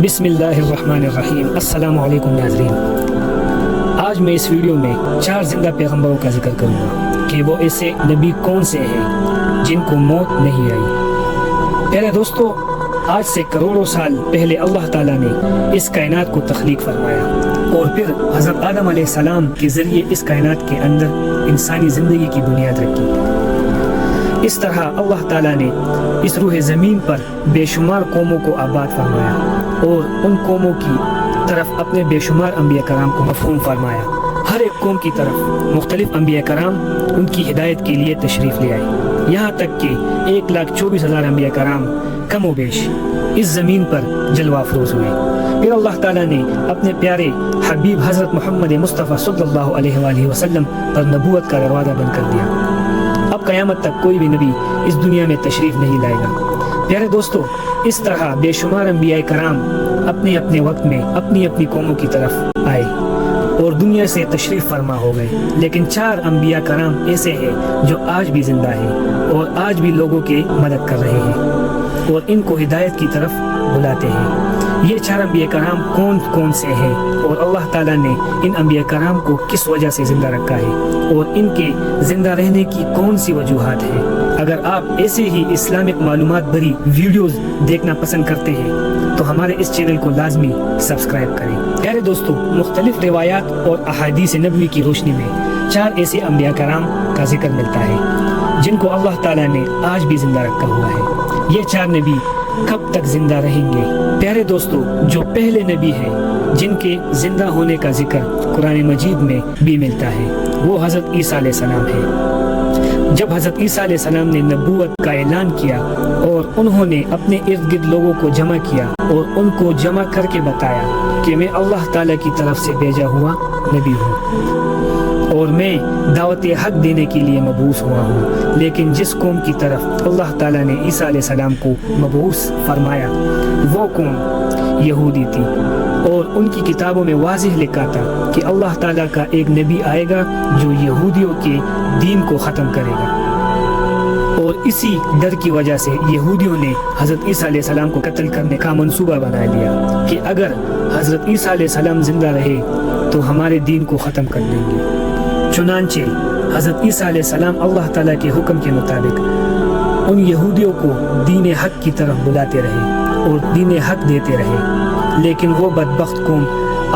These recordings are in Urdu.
بسم اللہ الرحمن الرحیم۔ السلام علیکم ناظرین، آج میں اس ویڈیو میں 4 زندہ پیغمبروں کا ذکر کروں گا کہ وہ ایسے نبی کون سے ہیں جن کو موت نہیں آئی۔ پیارے دوستو، آج سے کروڑوں سال پہلے اللہ تعالیٰ نے اس کائنات کو تخلیق فرمایا اور پھر حضرت آدم علیہ السلام کے ذریعے اس کائنات کے اندر انسانی زندگی کی بنیاد رکھی۔ اس طرح اللہ تعالیٰ نے اس روح زمین پر بے شمار قوموں کو آباد فرمایا اور ان قوموں کی طرف اپنے بے شمار انبیاء کرام کو مفہوم فرمایا۔ ہر ایک قوم کی طرف مختلف انبیاء کرام ان کی ہدایت کے لیے تشریف لے آئے، یہاں تک کہ 1,24,000 انبیاء کرام کم و بیش اس زمین پر جلوہ افروز ہوئے۔ پھر اللہ تعالیٰ نے اپنے پیارے حبیب حضرت محمد مصطفیٰ صلی اللہ علیہ وآلہ وسلم پر نبوت کا دروازہ بند کر دیا۔ اب قیامت تک کوئی بھی نبی اس دنیا میں تشریف نہیں لائے گا۔ پیارے دوستو، اس طرح بے شمار انبیاء کرام اپنے اپنے وقت میں اپنی اپنی قوموں کی طرف آئے اور دنیا سے تشریف فرما ہو گئے، لیکن 4 انبیاء کرام ایسے ہیں جو آج بھی زندہ ہیں اور آج بھی لوگوں کی مدد کر رہے ہیں اور ان کو ہدایت کی طرف بلاتے ہیں۔ یہ 4 انبیاء کرام کون سے ہیں اور اللہ تعالیٰ نے ان انبیاء کرام کو کس وجہ سے زندہ رکھا ہے اور ان کے زندہ رہنے کی کون سی وجوہات ہیں؟ اگر آپ ایسے ہی اسلامک معلومات بھری ویڈیوز دیکھنا پسند کرتے ہیں تو ہمارے اس چینل کو لازمی سبسکرائب کریں۔ پیارے دوستو، مختلف روایات اور احادیث نبوی کی روشنی میں 4 ایسے انبیاء کرام کا ذکر ملتا ہے جن کو اللہ تعالیٰ نے آج بھی زندہ رکھا ہوا ہے۔ یہ 4 نبی کب تک زندہ رہیں گے؟ پیارے دوستو، جو پہلے نبی ہیں جن کے زندہ ہونے کا ذکر قرآن مجید میں بھی ملتا ہے، وہ حضرت عیسیٰ علیہ السلام ہے۔ جب حضرت عیسیٰ علیہ السلام نے نبوت کا اعلان کیا اور انہوں نے اپنے ارد گرد لوگوں کو جمع کیا اور ان کو جمع کر کے بتایا کہ میں اللہ تعالیٰ کی طرف سے بھیجا ہوا نبی ہوں اور میں دعوت حق دینے کے لیے مبعوث ہوا ہوں، لیکن جس قوم کی طرف اللہ تعالیٰ نے عیسیٰ علیہ السلام کو مبعوث فرمایا وہ قوم یہودی تھی، اور ان کی کتابوں میں واضح لکھا تھا کہ اللہ تعالیٰ کا ایک نبی آئے گا جو یہودیوں کے دین کو ختم کرے گا، اور اسی ڈر کی وجہ سے یہودیوں نے حضرت عیسیٰ علیہ السلام کو قتل کرنے کا منصوبہ بنا لیا کہ اگر حضرت عیسیٰ علیہ السلام زندہ رہے تو ہمارے دین کو ختم کر دیں گے۔ چنانچہ حضرت عیسیٰ علیہ السلام اللہ تعالیٰ کے حکم کے مطابق ان یہودیوں کو دین حق کی طرف بلاتے رہے اور دین حق دیتے رہے، لیکن وہ بدبخت قوم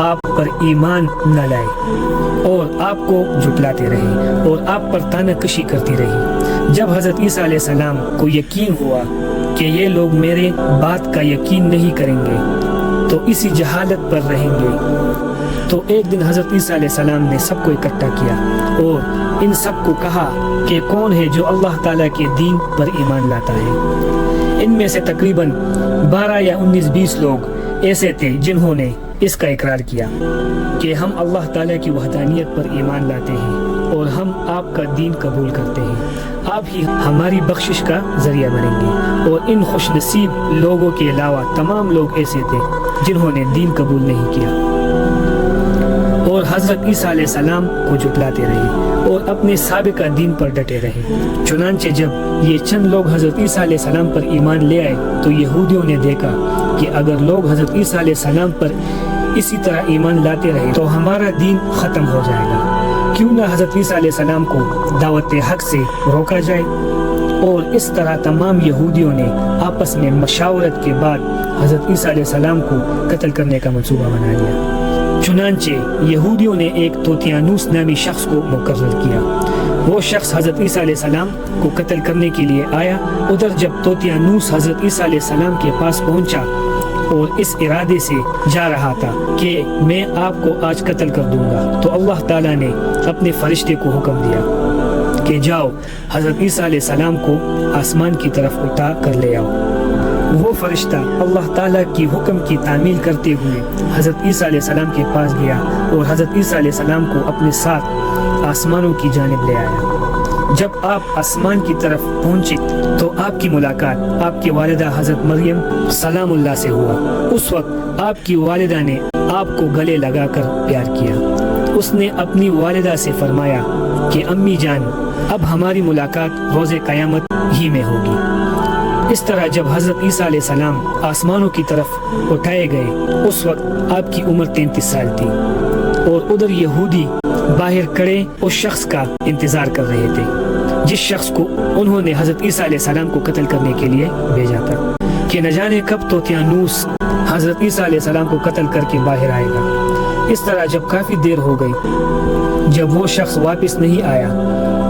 آپ پر ایمان نہ لائے اور آپ کو جھٹلاتے رہے اور آپ پر طعنہ کشی کرتی رہی۔ جب حضرت عیسیٰ علیہ السلام کو یقین ہوا کہ یہ لوگ میرے بات کا یقین نہیں کریں گے تو اسی جہالت پر رہیں گے، تو ایک دن حضرت عیسیٰ علیہ السلام نے سب کو اکٹھا کیا اور ان سب کو کہا کہ کون ہے جو اللہ تعالیٰ کے دین پر ایمان لاتا ہے۔ ان میں سے تقریباً 12 یا 19-20 لوگ ایسے تھے جنہوں نے اس کا اقرار کیا کہ ہم اللہ تعالیٰ کی وحدانیت پر ایمان لاتے ہیں اور ہم آپ کا دین قبول کرتے ہیں، آپ ہی ہماری بخشش کا ذریعہ بنیں گے۔ اور ان خوش نصیب لوگوں کے علاوہ تمام لوگ ایسے تھے جنہوں نے دین قبول نہیں کیا اور حضرت عیسیٰ علیہ السلام کو جھٹلاتے رہے اور اپنے سابقہ دین پر ڈٹے رہے۔ چنانچہ جب یہ چند لوگ حضرت عیسیٰ علیہ السلام پر ایمان لے آئے تو یہودیوں نے دیکھا کہ اگر لوگ حضرت عیسیٰ علیہ السلام پر اسی طرح ایمان لاتے رہے تو ہمارا دین ختم ہو جائے گا، کیوں نہ حضرت عیسیٰ علیہ السلام کو دعوت حق سے روکا جائے۔ اور اس طرح تمام یہودیوں نے آپس میں مشاورت کے بعد حضرت عیسیٰ علیہ السلام کو قتل کرنے کا منصوبہ بنا لیا۔ چنانچہ یہودیوں نے ایک توتیانوس نامی شخص کو مقرر کیا۔ وہ شخص حضرت عیسیٰ علیہ السلام کو قتل کرنے کے لیے آیا۔ ادھر جب توتیانوس حضرت عیسیٰ علیہ السلام کے پاس پہنچا اور اس ارادے سے جا رہا تھا کہ میں آپ کو آج قتل کر دوں گا، تو اللہ تعالیٰ نے اپنے فرشتے کو حکم دیا کہ جاؤ حضرت عیسیٰ علیہ السلام کو آسمان کی طرف اٹھا کر لے آؤ۔ وہ فرشتہ اللہ تعالیٰ کی حکم کی تعمیل کرتے ہوئے حضرت عیسیٰ علیہ السلام کے پاس گیا اور حضرت عیسیٰ علیہ السلام کو اپنے ساتھ آسمانوں کی جانب لے آیا۔ جب آپ آسمان کی طرف پہنچے تو آپ کی ملاقات آپ کی والدہ حضرت مریم سلام اللہ سے ہوا۔ اس وقت آپ کی والدہ نے آپ کو گلے لگا کر پیار کیا۔ اس نے اپنی والدہ سے فرمایا کہ امی جان، اب ہماری ملاقات روز قیامت ہی میں ہوگی۔ اس طرح جب حضرت عیسیٰ علیہ السلام آسمانوں کی طرف اٹھائے گئے اس وقت آپ کی عمر 33 سال تھی، اور ادھر یہودی باہر کھڑے اس شخص کا انتظار کر رہے تھے جس شخص کو انہوں نے حضرت عیسیٰ علیہ السلام کو قتل کرنے کے لیے بھیجا تھا، کہ نہ جانے کب طوطیانوس حضرت عیسیٰ علیہ السلام کو قتل کر کے باہر آئے گا۔ اس طرح جب کافی دیر ہو گئی، جب وہ شخص واپس نہیں آیا،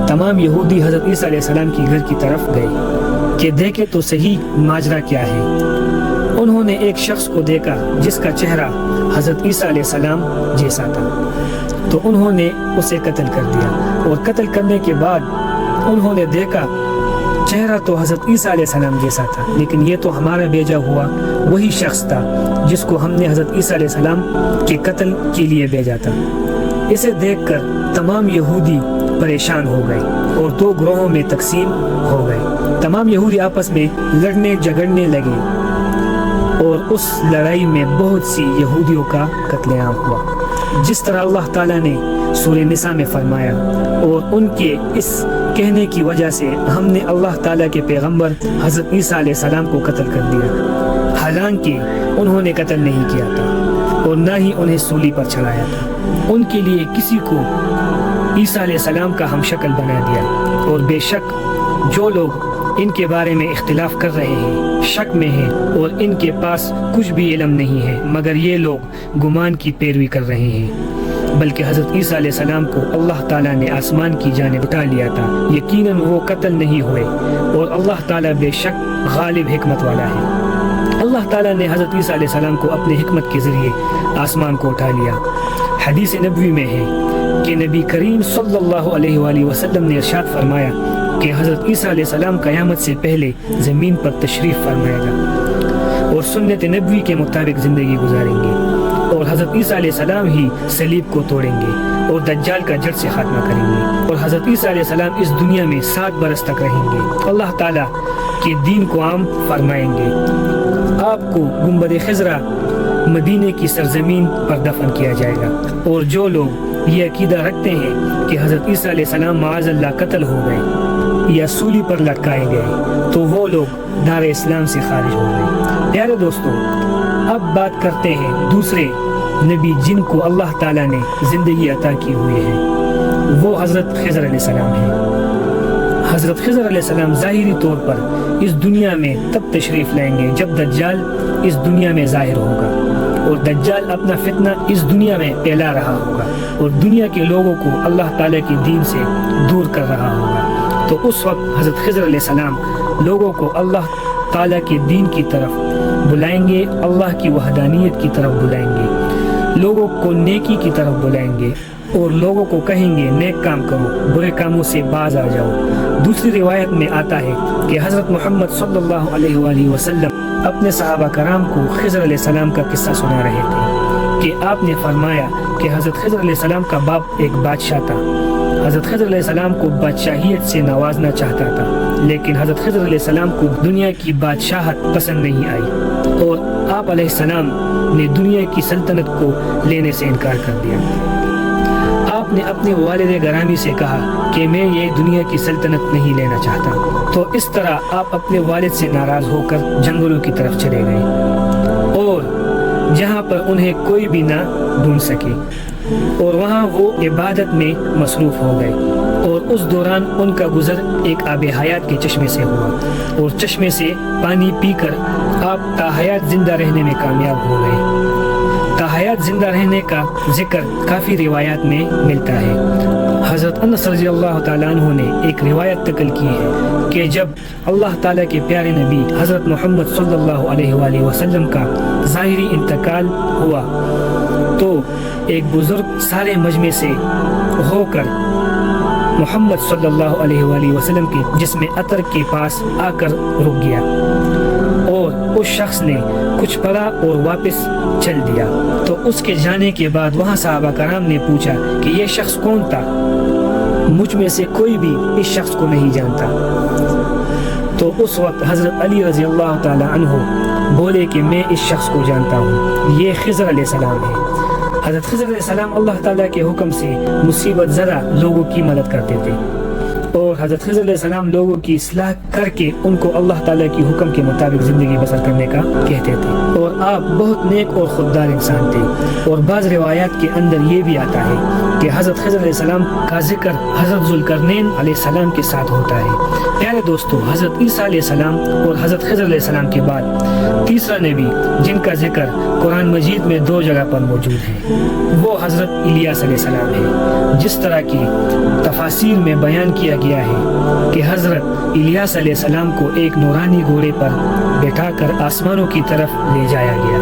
تمام یہودی حضرت عیسیٰ علیہ السلام کی گھر کی طرف گئے کہ دیکھے تو صحیح ماجرا کیا ہے۔ انہوں نے ایک شخص کو دیکھا جس کا چہرہ حضرت عیسیٰ علیہ السلام جیسا تھا، تو انہوں نے اسے قتل کر دیا، اور قتل کرنے کے بعد انہوں نے دیکھا چہرہ تو حضرت عیسیٰ علیہ السلام جیسا تھا، لیکن یہ تو ہمارا بھیجا ہوا وہی شخص تھا جس کو ہم نے حضرت عیسیٰ علیہ السلام کے قتل کے لیے بھیجا تھا۔ اسے دیکھ کر تمام یہودی پریشان ہو گئے اور دو گروہوں میں تقسیم ہو گئے۔ تمام یہودی آپس میں لڑنے جھگڑنے لگے، اور اس لڑائی میں بہت سی یہودیوں کا قتل عام ہوا، جس طرح اللہ تعالیٰ نے سورہ نساء میں فرمایا، اور ان کے اس کہنے کی وجہ سے ہم نے اللہ تعالیٰ کے پیغمبر حضرت عیسیٰ علیہ السلام کو قتل کر دیا، حالانکہ انہوں نے قتل نہیں کیا تھا اور نہ ہی انہیں سولی پر چڑھایا تھا۔ ان کے لیے کسی کو عیسیٰ علیہ السلام کا ہم شکل بنا دیا، اور بے شک جو لوگ ان کے بارے میں اختلاف کر رہے ہیں شک میں ہیں، اور ان کے پاس کچھ بھی علم نہیں ہے، مگر یہ لوگ گمان کی پیروی کر رہے ہیں۔ بلکہ حضرت عیسیٰ علیہ السلام کو اللہ تعالیٰ نے آسمان کی جانب اٹھا لیا تھا، یقیناً وہ قتل نہیں ہوئے، اور اللہ تعالیٰ بے شک غالب حکمت والا ہے۔ اللہ تعالیٰ نے حضرت عیسیٰ علیہ السلام کو اپنے حکمت کے ذریعے آسمان کو اٹھا لیا۔ حدیث نبوی میں ہے کہ نبی کریم صلی اللہ علیہ وآلہ وسلم نے ارشاد فرمایا کہ حضرت عیسیٰ علیہ السلام قیامت سے پہلے زمین پر تشریف فرمائے گا اور سنت نبوی کے مطابق زندگی گزاریں گے، اور حضرت عیسیٰ علیہ السلام ہی صلیب کو توڑیں گے اور دجال کا جڑ سے خاتمہ کریں گے، اور حضرت عیسیٰ علیہ السلام اس دنیا میں 7 برس تک رہیں گے، اللہ تعالیٰ کے دین کو عام فرمائیں گے۔ آپ کو گنبد خضرا مدینے کی سرزمین پر دفن کیا جائے گا، اور جو لوگ یہ عقیدہ رکھتے ہیں کہ حضرت عیسیٰ علیہ السلام معاذ اللہ قتل ہو گئے یا سولی پر لٹکائے گئے تو وہ لوگ دار اسلام سے خارج ہو گئے۔ پیارے دوستو، اب بات کرتے ہیں دوسرے نبی جن کو اللہ تعالیٰ نے زندگی عطا کی ہوئی ہے، وہ حضرت خضر علیہ السلام ہیں۔ حضرت خضر علیہ السلام ظاہری طور پر اس دنیا میں تب تشریف لائیں گے جب دجال اس دنیا میں ظاہر ہوگا، اور دجال اپنا فتنہ اس دنیا میں پھیلا رہا ہوگا اور دنیا کے لوگوں کو اللہ تعالیٰ کے دین سے دور کر رہا ہوگا۔ تو اس وقت حضرت خضر علیہ السلام لوگوں کو اللہ تعالیٰ کے دین کی طرف بلائیں گے، اللہ کی وحدانیت کی طرف بلائیں گے، لوگوں کو نیکی کی طرف بلائیں گے، اور لوگوں کو کہیں گے نیک کام کرو، برے کاموں سے باز آ جاؤ۔ دوسری روایت میں آتا ہے کہ حضرت محمد صلی اللہ علیہ وآلہ وسلم اپنے صحابہ کرام کو خضر علیہ السلام کا قصہ سنا رہے تھے کہ آپ نے فرمایا کہ حضرت خضر علیہ السلام کا باپ ایک بادشاہ تھا۔ حضرت خضر علیہ السلام کو بادشاہیت سے نوازنا چاہتا تھا، لیکن حضرت خضر علیہ السلام کو دنیا کی بادشاہت پسند نہیں آئی، اور آپ علیہ السلام نے دنیا کی سلطنت کو لینے سے انکار کر دیا۔ آپ نے اپنے والد گرامی سے کہا کہ میں یہ دنیا کی سلطنت نہیں لینا چاہتا، تو اس طرح آپ اپنے والد سے ناراض ہو کر جنگلوں کی طرف چلے گئے، اور جہاں پر انہیں کوئی بھی نہ ڈھونڈ سکے، اور وہاں وہ عبادت میں مصروف ہو گئے، اور اس دوران ان کا گزر ایک آب حیات کے چشمے سے ہوا، اور چشمے سے پانی پی کر آپ تاحیات زندہ رہنے میں کامیاب ہو گئے۔ تاحیات زندہ رہنے کا ذکر کافی روایات میں ملتا ہے۔ حضرت انس رضی اللہ تعالیٰ عنہ نے ایک روایت نقل کی ہے کہ جب اللہ تعالیٰ کے پیارے نبی حضرت محمد صلی اللہ علیہ وآلہ وسلم کا ظاہری انتقال ہوا تو ایک بزرگ سارے مجمع سے ہو کر محمد صلی اللہ علیہ وآلہ وسلم کے جسم عطر کے پاس آ کر رک گیا، اور اس شخص نے کچھ پڑھا اور واپس چل دیا۔ تو اس کے جانے کے بعد وہاں صحابہ کرام نے پوچھا کہ یہ شخص کون تھا؟ مجھ میں سے کوئی بھی اس شخص کو نہیں جانتا۔ تو اس وقت حضرت علی رضی اللہ تعالی عنہ بولے کہ میں اس شخص کو جانتا ہوں، یہ خضر علیہ السلام ہے۔ حضرت خضر علیہ السلام اللہ تعالیٰ کے حکم سے مصیبت زدہ لوگوں کی مدد کرتے تھے، اور حضرت خضر علیہ السلام لوگوں کی اصلاح کر کے ان کو اللہ تعالیٰ کی حکم کے مطابق زندگی بسر کرنے کا کہتے تھے، اور آپ بہت نیک اور خوددار انسان تھے۔ اور بعض روایات کے اندر یہ بھی آتا ہے کہ حضرت خضر علیہ السلام کا ذکر حضرت ذوالقرنین علیہ السلام کے ساتھ ہوتا ہے۔ پیارے دوستو، حضرت عیسیٰ علیہ السلام اور حضرت خضر علیہ السلام کے بعد تیسرا نبی جن کا ذکر قرآن مجید میں 2 جگہ پر موجود ہے وہ حضرت الیاس علیہ السلام ہے۔ جس طرح کی تفاسیر میں بیان کیا گیا ہے کہ حضرت الیاس علیہ السلام کو ایک نورانی گھوڑے پر بٹھا کر آسمانوں کی طرف لے جایا گیا۔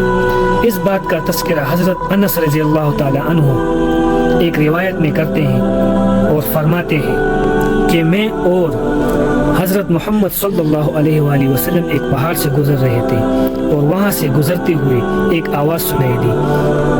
اس بات کا تذکرہ حضرت انس رضی اللہ تعالی عنہ ایک روایت میں کرتے ہیں اور فرماتے ہیں کہ میں اور حضرت محمد صلی اللہ علیہ وآلہ وسلم ایک پہاڑ سے گزر رہے تھے، اور وہاں سے گزرتے ہوئے ایک آواز سنائی دی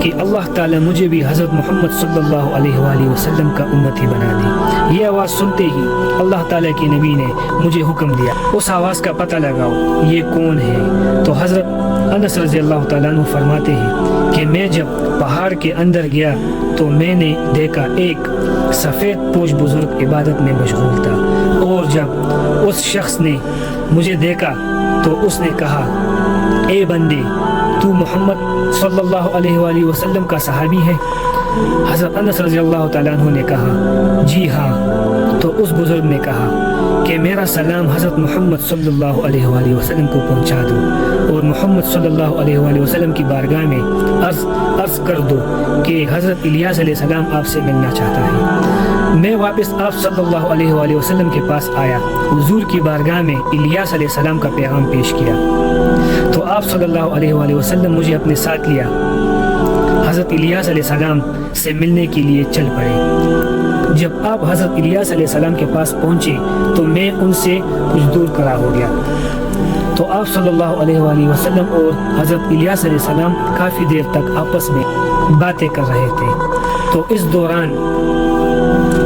کہ اللہ تعالیٰ مجھے بھی حضرت محمد صلی اللہ علیہ وآلہ وسلم کا امتی بنا دے۔ یہ آواز سنتے ہی اللہ تعالیٰ کے نبی نے مجھے حکم دیا اس آواز کا پتہ لگاؤ یہ کون ہے۔ تو حضرت انس رضی اللہ تعالیٰ عنہ فرماتے ہیں کہ میں جب پہاڑ کے اندر گیا تو میں نے دیکھا ایک سفید پوش بزرگ عبادت میں مشغول تھا، اور جب اس شخص نے مجھے دیکھا تو اس نے کہا اے بندے تو محمد صلی اللہ علیہ وآلہ وسلم کا صحابی ہے؟ حضرت انس رضی اللہ تعالیٰ عنہ نے کہا جی ہاں۔ تو اس بزرگ نے کہا کہ میرا سلام حضرت محمد صلی اللہ علیہ وآلہ وسلم کو پہنچا دو، اور محمد صلی اللہ علیہ وآلہ وسلم کی بارگاہ میں عرض کر دو کہ حضرت الیاس علیہ السلام آپ سے ملنا چاہتا ہے۔ میں واپس آپ صلی اللہ علیہ وآلہ وسلم کے پاس آیا، حضور کی بارگاہ میں الیاس علیہ السلام کا پیغام پیش کیا، تو آپ صلی اللہ علیہ وآلہ وسلم مجھے اپنے ساتھ لیا، حضرت الیاس علیہ السلام سے ملنے کے لیے چل پڑے۔ جب آپ حضرت الیاس علیہ السلام کے پاس پہنچے تو میں ان سے کچھ دور کھڑا ہو گیا، تو آپ صلی اللہ علیہ وآلہ وسلم اور حضرت الیاس علیہ السلام کافی دیر تک آپس میں باتیں کر رہے تھے۔ تو اس دوران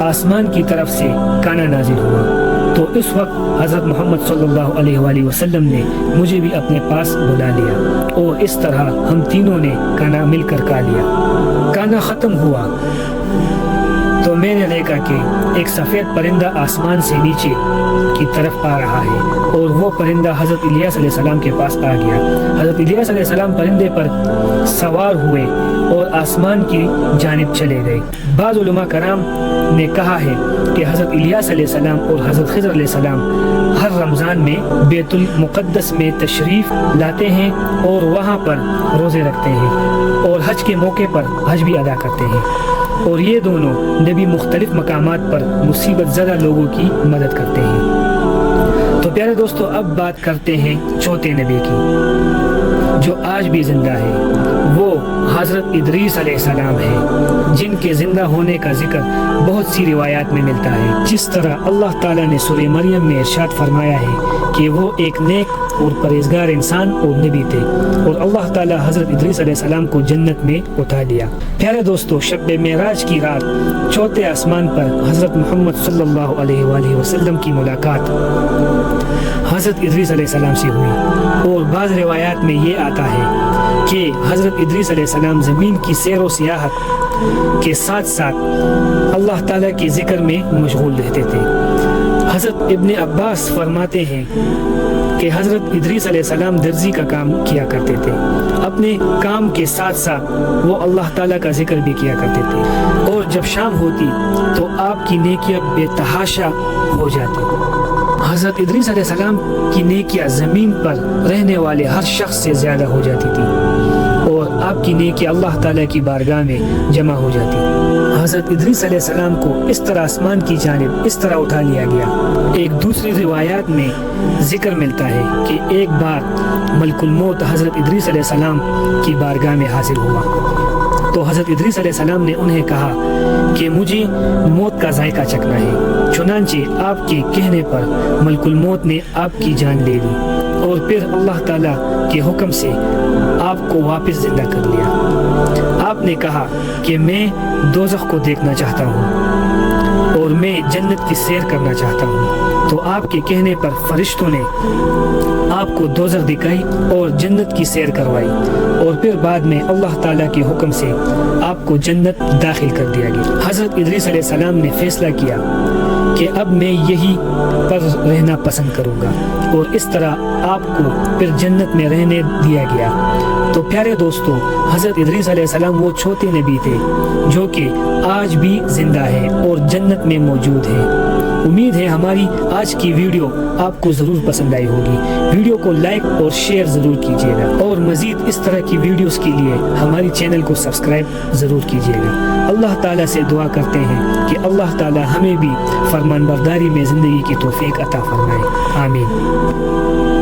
آسمان کی طرف سے گانا نازل ہوا، تو اس وقت حضرت محمد صلی اللہ علیہ وآلہ وسلم نے مجھے بھی اپنے پاس بلا لیا، اور اس طرح ہم تینوں نے گانا مل کر گا لیا۔ گانا ختم ہوا تو میں نے دیکھا کہ ایک سفید پرندہ آسمان سے نیچے کی طرف آ رہا ہے، اور وہ پرندہ حضرت الیاس علیہ السلام کے پاس آ گیا۔ حضرت الیاس علیہ السلام پرندے پر سوار ہوئے اور آسمان کی جانب چلے گئے۔ بعض علماء کرام نے کہا ہے کہ حضرت الیاس علیہ السلام اور حضرت خضر علیہ السلام ہر رمضان میں بیت المقدس میں تشریف لاتے ہیں اور وہاں پر روزے رکھتے ہیں، اور حج کے موقع پر حج بھی ادا کرتے ہیں، اور یہ دونوں نبی مختلف مقامات پر مصیبت زدہ لوگوں کی مدد کرتے ہیں۔ تو پیارے دوستو، اب بات کرتے ہیں چوتھے نبی کی جو آج بھی زندہ ہے، وہ حضرت ادریس علیہ السلام ہے، جن کے زندہ ہونے کا ذکر بہت سی روایات میں ملتا ہے۔ جس طرح اللہ تعالیٰ نے سورہ مریم میں ارشاد فرمایا ہے کہ وہ ایک نیک اور پرہیزگار انسان اور نبی تھے، اور اللہ تعالیٰ حضرت ادریس علیہ السلام کو جنت میں اٹھا لیا۔ پیارے دوستو، شب معراج کی رات چوتھے آسمان پر حضرت محمد صلی اللہ علیہ وآلہ وسلم کی ملاقات حضرت ادریس علیہ السلام سے ہوئی، اور بعض روایات میں یہ آتا ہے کہ حضرت ادریس علیہ السلام زمین کی سیر و سیاحت کے ساتھ ساتھ اللہ تعالیٰ کے ذکر میں مشغول رہتے تھے۔ حضرت ابن عباس فرماتے ہیں کہ حضرت ادریس علیہ السلام درزی کا کام کیا کرتے تھے، اپنے کام کے ساتھ ساتھ وہ اللہ تعالیٰ کا ذکر بھی کیا کرتے تھے، اور جب شام ہوتی تو آپ کی نیکیاں بے تحاشا ہو جاتی۔ حضرت ادریس علیہ السلام کی نیکیاں زمین پر رہنے والے ہر شخص سے زیادہ ہو جاتی تھی، اور آپ کی نیکیاں اللہ تعالیٰ کی بارگاہ میں جمع ہو جاتی۔ حضرت ادریس علیہ السلام کو اس طرح آسمان کی جانب اس طرح اٹھا لیا گیا۔ ایک دوسری روایات میں ذکر ملتا ہے کہ ایک بار ملک الموت حضرت ادریس علیہ السلام کی بارگاہ میں حاضر ہوا، تو حضرت ادریس علیہ السلام نے انہیں کہا کہ مجھے موت کا ذائقہ چکھنا ہے۔ چنانچہ آپ کے کہنے پر ملک الموت نے آپ کی جان لے لی، اور پھر اللہ تعالیٰ کے حکم سے آپ کو واپس زندہ کر لیا۔ آپ نے کہا کہ میں دوزخ کو دیکھنا چاہتا ہوں، اور میں جنت کی سیر کرنا چاہتا ہوں۔ تو آپ کے کہنے پر فرشتوں نے آپ کو دوزخ دکھائی اور جنت کی سیر کروائی، اور پھر بعد میں اللہ تعالیٰ کے حکم سے آپ کو جنت داخل کر دیا گیا۔ حضرت ادریس علیہ السلام نے فیصلہ کیا کہ اب میں یہی پر رہنا پسند کروں گا، اور اس طرح آپ کو پھر جنت میں رہنے دیا گیا۔ تو پیارے دوستو، حضرت ادریس علیہ السلام وہ چھوٹے نبی تھے جو کہ آج بھی زندہ ہے اور جنت میں موجود ہے۔ امید ہے ہماری آج کی ویڈیو آپ کو ضرور پسند آئی ہوگی۔ ویڈیو کو لائک اور شیئر ضرور کیجیے گا، اور مزید اس طرح کی ویڈیوز کے لیے ہماری چینل کو سبسکرائب ضرور کیجیے گا۔ اللہ تعالیٰ سے دعا کرتے ہیں کہ اللہ تعالیٰ ہمیں بھی فرمان برداری میں زندگی کی توفیق عطا فرمائے۔ آمین۔